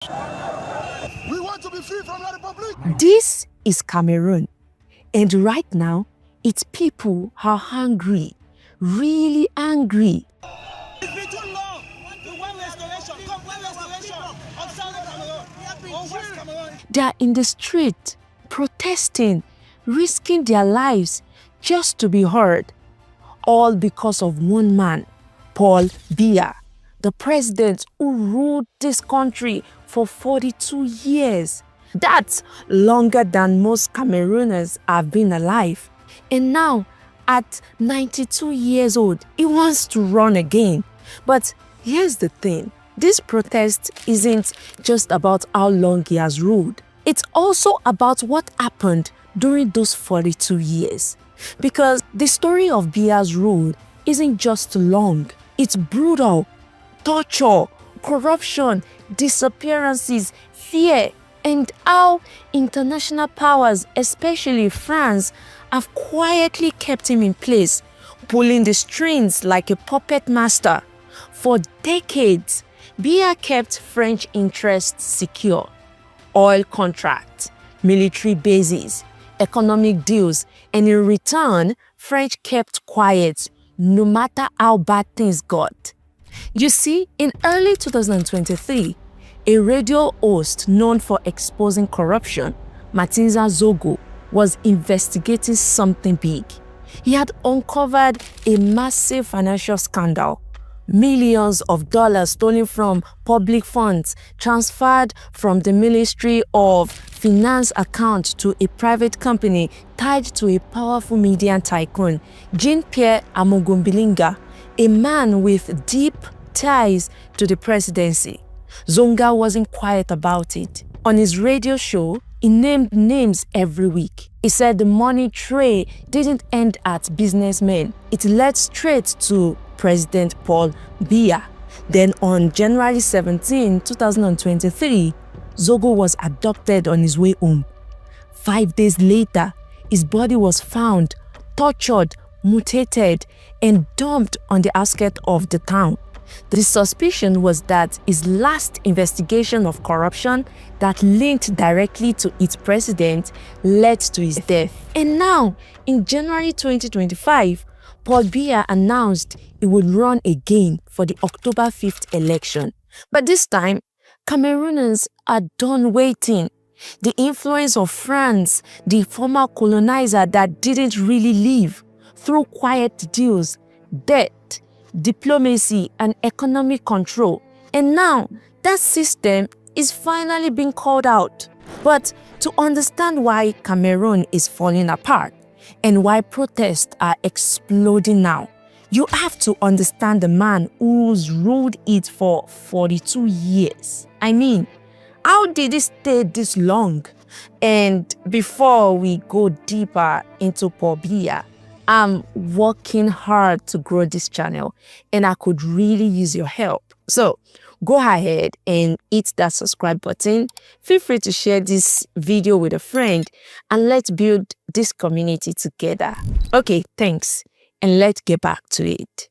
We want to be free from the Republic. This is Cameroon, and right now, its people are hungry, really angry. It's been too long. We want restoration. Come, want restoration of Southern Cameroon or West Cameroon. They are in the street, protesting, risking their lives just to be heard, all because of one man, Paul Biya, the president who ruled this country for 42 years. That's longer than most Cameroonians have been alive. And now, at 92 years old, he wants to run again. But here's the thing. This protest isn't just about how long he has ruled. It's also about what happened during those 42 years. Because the story of Biya's rule isn't just long. It's brutal. Torture, corruption, disappearances, fear, and how international powers, especially France, have quietly kept him in place, pulling the strings like a puppet master. For decades, Biya kept French interests secure. Oil contracts, military bases, economic deals, and in return, French kept quiet no matter how bad things got. You see, in early 2023, a radio host known for exposing corruption, Matinza Zogo, was investigating something big. He had uncovered a massive financial scandal. Millions of dollars stolen from public funds transferred from the Ministry of Finance account to a private company tied to a powerful media tycoon, Jean-Pierre Amogumbilinga, a man with deep ties to the presidency. Zonga wasn't quiet about it. On his radio show, he named names every week. He said the money tray didn't end at businessmen. It led straight to President Paul Biya. Then on January 17, 2023, Zogo was abducted on his way home. 5 days later, his body was found, tortured, mutilated, and dumped on the outskirts of the town. The suspicion was that his last investigation of corruption that linked directly to its president led to his death. And now, in January 2025, Paul Biya announced he would run again for the October 5th election. But this time, Cameroonians are done waiting. The influence of France, the former colonizer that didn't really leave, through quiet deals, debt, diplomacy, and economic control. And now, that system is finally being called out. But to understand why Cameroon is falling apart and why protests are exploding now, you have to understand the man who's ruled it for 42 years. I mean, how did it stay this long? And before we go deeper into Paul Biya, I'm working hard to grow this channel and I could really use your help. So go ahead and hit that subscribe button. Feel free to share this video with a friend and let's build this community together. Okay, thanks. And let's get back to it.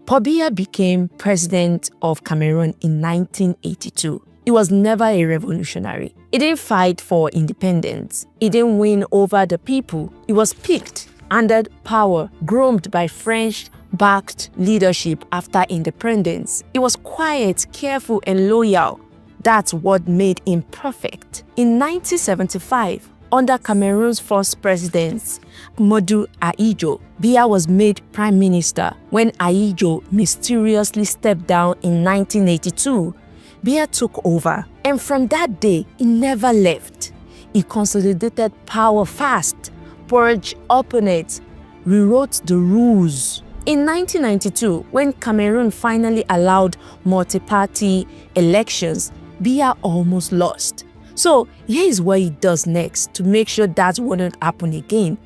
Paul Biya became president of Cameroon in 1982. He was never a revolutionary. He didn't fight for independence. He didn't win over the people. He was picked, handed power, groomed by French-backed leadership after independence. He was quiet, careful, and loyal. That's what made him perfect. In 1975, under Cameroon's first president, Modu Ahidjo, Biya was made prime minister. When Ahidjo mysteriously stepped down in 1982, Biya took over. And from that day, he never left. He consolidated power fast, purged opponents, rewrote the rules. In 1992, when Cameroon finally allowed multi-party elections, Biya almost lost. So here is what he does next to make sure that wouldn't happen again.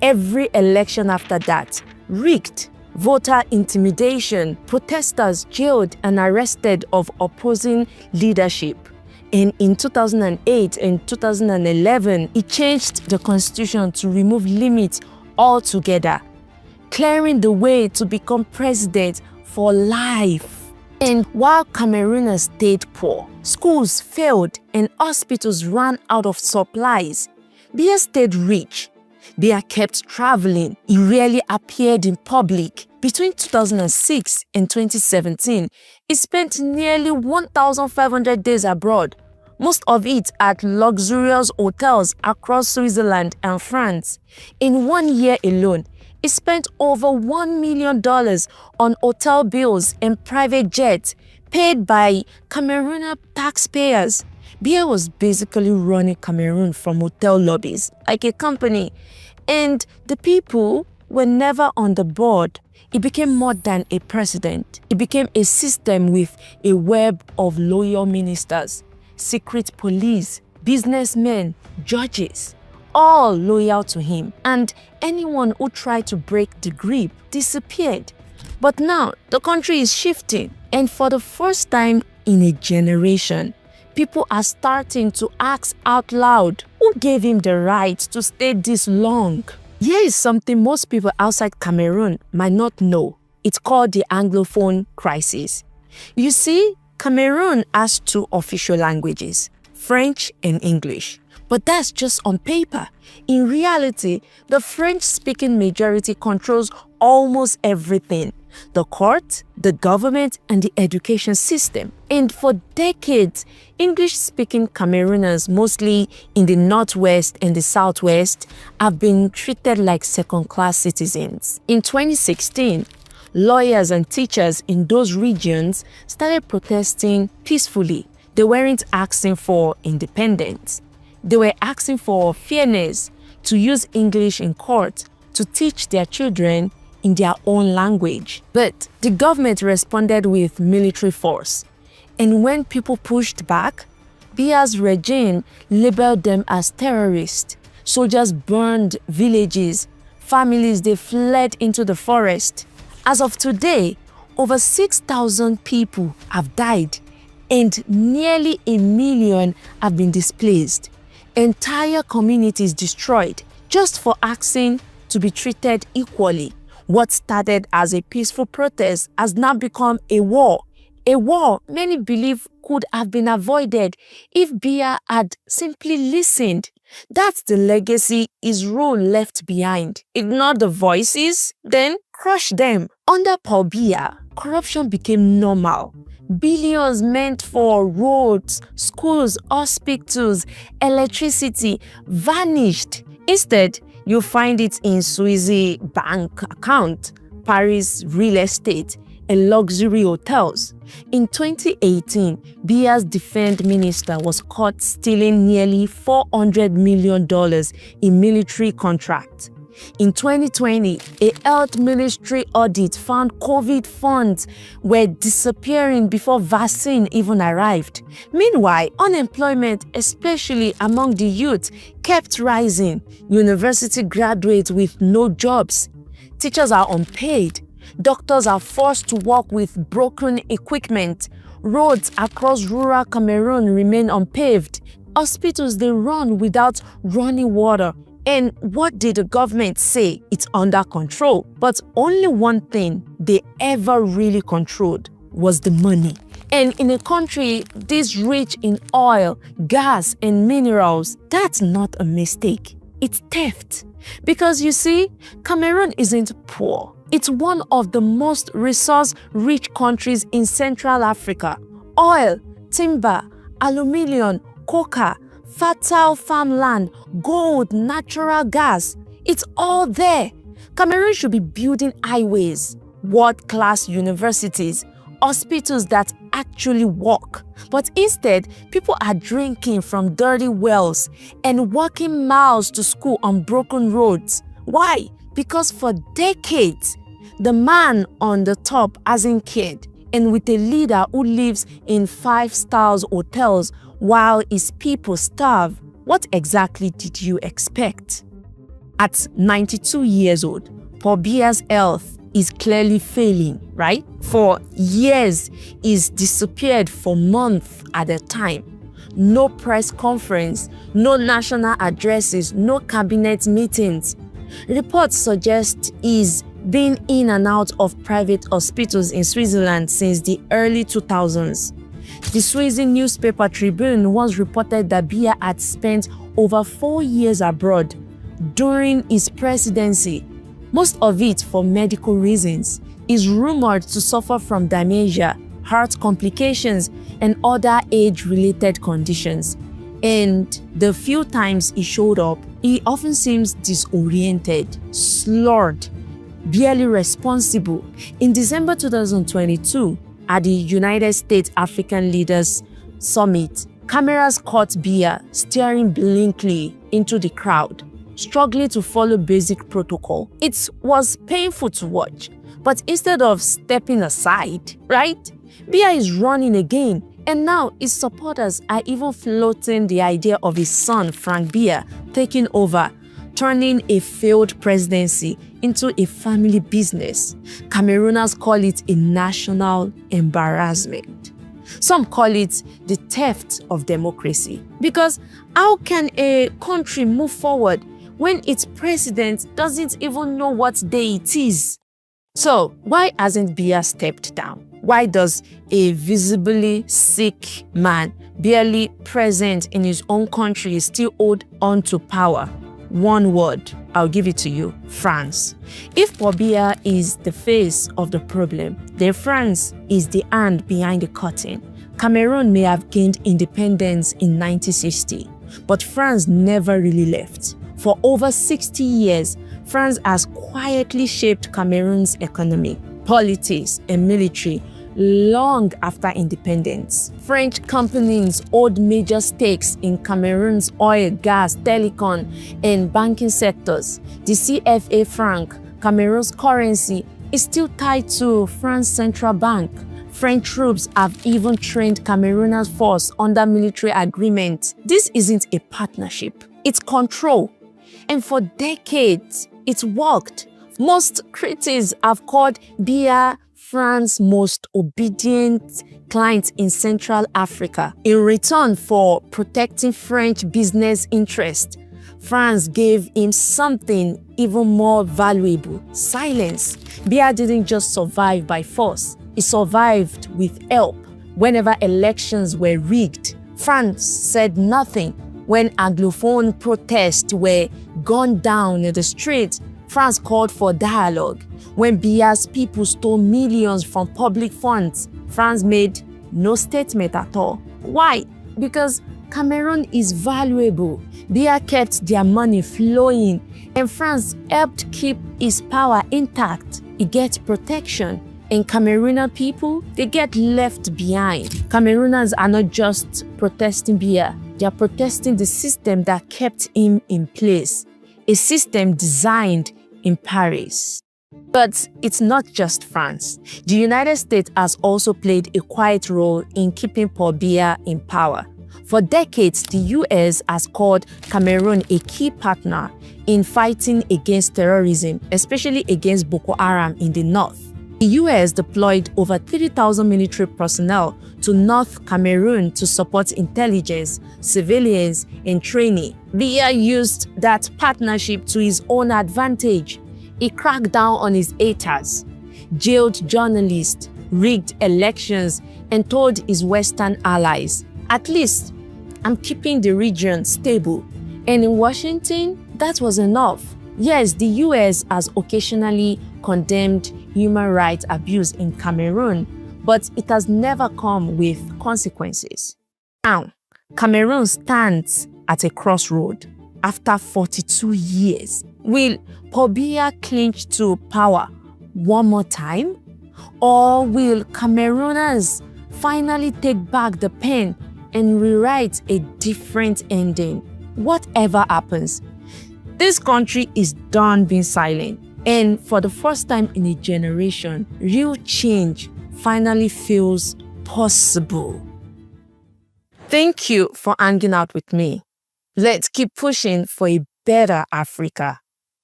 Every election after that, rigged, voter intimidation, protesters jailed and arrested of opposing leadership. And in 2008 and 2011, he changed the constitution to remove limits altogether, clearing the way to become president for life. And while Camerooners stayed poor, Schools failed and hospitals ran out of supplies. Biya stayed rich. Biya kept traveling. He rarely appeared in public. Between 2006 and 2017, he spent nearly 1,500 days abroad, most of it at luxurious hotels across Switzerland and France. In 1 year alone, he spent over $1 million on hotel bills and private jets paid by Cameroonian taxpayers. Biya was basically running Cameroon from hotel lobbies like a company, and the people were never on the board. It became more than a president. It became a system with a web of loyal ministers, secret police, businessmen, judges, all loyal to him. And anyone who tried to break the grip disappeared. But now the country is shifting, and for the first time in a generation, people are starting to ask out loud, who gave him the right to stay this long? Here is something most people outside Cameroon might not know. It's called the Anglophone crisis. You see, Cameroon has 2 official languages, French and English. But that's just on paper. In reality, the French-speaking majority controls almost everything: the court, the government, and the education system. And for decades, English-speaking Cameroonians, mostly in the northwest and the southwest, have been treated like second-class citizens. In 2016, lawyers and teachers in those regions started protesting peacefully. They weren't asking for independence. They were asking for fairness, to use English in court, to teach their children in their own language. But the government responded with military force. And when people pushed back, Biya's regime labeled them as terrorists. Soldiers burned villages. Families, they fled into the forest. As of today, over 6,000 people have died and nearly 1 million have been displaced. Entire communities destroyed just for asking to be treated equally. What started as a peaceful protest has now become a war. A war many believe could have been avoided if Biya had simply listened. That's the legacy his rule left behind. Ignore the voices, then crush them. Under Paul Biya, corruption became normal. Billions meant for roads, schools, hospitals, electricity vanished. Instead, you find it in Swiss bank account, Paris real estate, and luxury hotels. In 2018, Biya's defense minister was caught stealing nearly $400 million in military contracts. In 2020, a health ministry audit found COVID funds were disappearing before vaccine even arrived. Meanwhile, unemployment, especially among the youth, kept rising. University graduates with no jobs. Teachers are unpaid. Doctors are forced to work with broken equipment. Roads across rural Cameroon remain unpaved. Hospitals, they run without running water. And what did the government say? It's under control. But only one thing they ever really controlled was the money. And in a country this rich in oil, gas, and minerals, that's not a mistake. It's theft. Because you see, Cameroon isn't poor. It's one of the most resource-rich countries in Central Africa. Oil, timber, aluminium, coca, fertile farmland, gold, natural gas. It's all there. Cameroon should be building highways, world-class universities, hospitals that actually work. But instead, people are drinking from dirty wells and walking miles to school on broken roads. Why? Because for decades, the man on the top hasn't cared. And with a leader who lives in 5-star hotels while his people starve, what exactly did you expect? At 92 years old, Paul Biya's health is clearly failing, right? For years, he's disappeared for months at a time. No press conference, no national addresses, no cabinet meetings. Reports suggest he's been in and out of private hospitals in Switzerland since the early 2000s. The Swiss newspaper Tribune once reported that Biya had spent over 4 years abroad during his presidency, most of it for medical reasons. Is rumored to suffer from dementia, heart complications, and other age-related conditions. And the few times he showed up, he often seems disoriented, slurred, barely responsible. In December 2022, at the United States African Leaders Summit, cameras caught Biya staring blankly into the crowd, struggling to follow basic protocol. It was painful to watch, but instead of stepping aside, right? Biya is running again, and now his supporters are even floating the idea of his son, Frank Biya, taking over, turning a failed presidency into a family business. Cameroonians call it a national embarrassment. Some call it the theft of democracy. Because how can a country move forward when its president doesn't even know what day it is? So, why hasn't Biya stepped down? Why does a visibly sick man, barely present in his own country, still hold on to power? One word, I'll give it to you: France. If Biya is the face of the problem, then France is the hand behind the curtain. Cameroon may have gained independence in 1960, but France never really left. For over 60 years, France has quietly shaped Cameroon's economy, politics, and military long after independence. French companies hold major stakes in Cameroon's oil, gas, telecom, and banking sectors. The CFA franc, Cameroon's currency, is still tied to France's central bank. French troops have even trained Cameroonian force under military agreement. This isn't a partnership, it's control. And for decades, it's worked. Most critics have called Biya France's most obedient client in Central Africa. In return for protecting French business interests, France gave him something even more valuable: silence. Biya didn't just survive by force, he survived with help. Whenever elections were rigged, France said nothing. When Anglophone protests were gunned down in the streets, France called for dialogue. When Biya's people stole millions from public funds, France made no statement at all. Why? Because Cameroon is valuable. Biya kept their money flowing, and France helped keep his power intact. He gets protection, and Cameroonian people, they get left behind. Cameroonians are not just protesting Biya, they are protesting the system that kept him in place, a system designed in Paris. But it's not just France. The United States has also played a quiet role in keeping Paul Biya in power. For decades, the US has called Cameroon a key partner in fighting against terrorism, especially against Boko Haram in the north. The US deployed over 3,000 military personnel to North Cameroon to support intelligence, surveillance, and training. Biya used that partnership to his own advantage. He cracked down on his haters, jailed journalists, rigged elections, and told his Western allies, "At least, I'm keeping the region stable." And in Washington, that was enough. Yes, the US has occasionally condemned human rights abuse in Cameroon, but it has never come with consequences. Now, Cameroon stands at a crossroad after 42 years. Will Paul Biya cling to power one more time? Or will Camerooners finally take back the pen and rewrite a different ending? Whatever happens, this country is done being silent. And for the first time in a generation, real change finally feels possible. Thank you for hanging out with me. Let's keep pushing for a better Africa.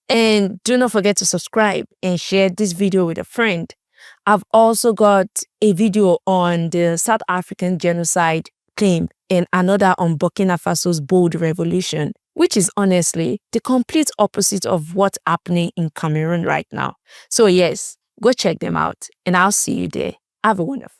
And do not forget to subscribe and share this video with a friend. I've also got a video on the South African genocide claim and another on Burkina Faso's bold revolution, which is honestly the complete opposite of what's happening in Cameroon right now. So yes, go check them out and I'll see you there. Have a wonderful